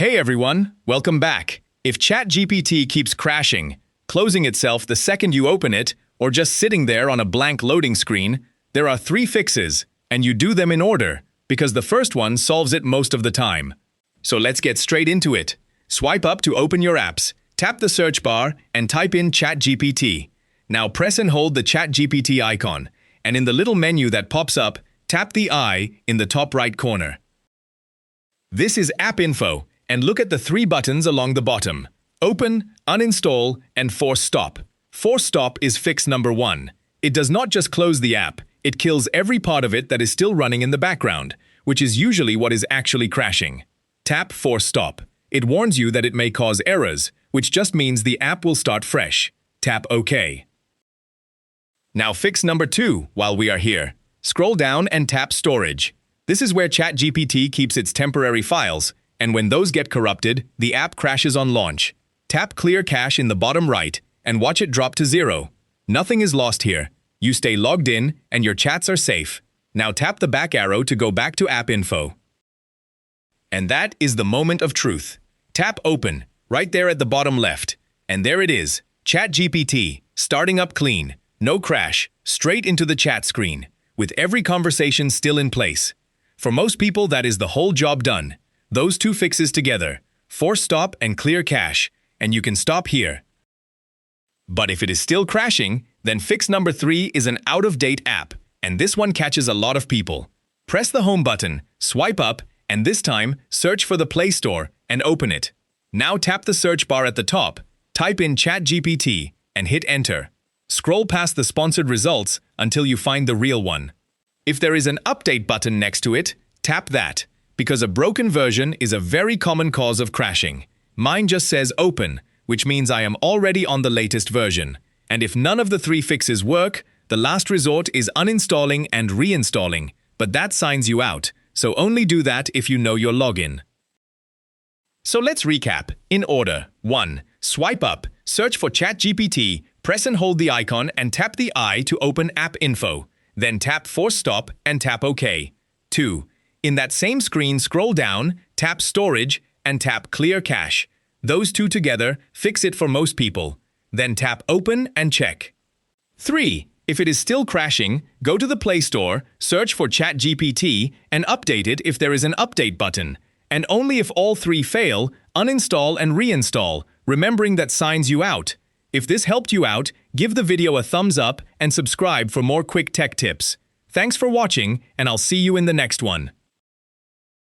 Hey everyone, welcome back. If ChatGPT keeps crashing, closing itself the second you open it, or just sitting there on a blank loading screen, there are 3 fixes, and you do them in order, because the first one solves it most of the time. So let's get straight into it. Swipe up to open your apps, tap the search bar, and type in ChatGPT. Now press and hold the ChatGPT icon, and in the little menu that pops up, tap the I in the top right corner. This is App Info, and look at the 3 buttons along the bottom: Open, Uninstall, and Force Stop. Force Stop is fix number 1. It does not just close the app, it kills every part of it that is still running in the background, which is usually what is actually crashing. Tap Force Stop. It warns you that it may cause errors, which just means the app will start fresh. Tap OK. Now fix number 2 while we are here. Scroll down and tap Storage. This is where ChatGPT keeps its temporary files, and when those get corrupted, the app crashes on launch. Tap Clear Cache in the bottom right and watch it drop to 0. Nothing is lost here. You stay logged in and your chats are safe. Now tap the back arrow to go back to App Info. And that is the moment of truth. Tap Open, right there at the bottom left. And there it is, ChatGPT, starting up clean. No crash, straight into the chat screen, with every conversation still in place. For most people, that is the whole job done. Those 2 fixes together, Force Stop and Clear Cache, and you can stop here. But if it is still crashing, then fix number 3 is an out-of-date app, and this one catches a lot of people. Press the Home button, swipe up, and this time, search for the Play Store and open it. Now tap the search bar at the top, type in ChatGPT, and hit Enter. Scroll past the sponsored results until you find the real one. If there is an Update button next to it, tap that, because a broken version is a very common cause of crashing. Mine just says Open, which means I am already on the latest version. And if none of the 3 fixes work, the last resort is uninstalling and reinstalling, but that signs you out, so only do that if you know your login. So let's recap, in order. 1. Swipe up, search for ChatGPT, press and hold the icon and tap the I to open App Info. Then tap Force Stop and tap OK. 2. In that same screen, scroll down, tap Storage, and tap Clear Cache. Those 2 together fix it for most people. Then tap Open and check. 3. If it is still crashing, go to the Play Store, search for ChatGPT, and update it if there is an Update button. And only if all 3 fail, uninstall and reinstall, remembering that signs you out. If this helped you out, give the video a thumbs up and subscribe for more quick tech tips. Thanks for watching, and I'll see you in the next one.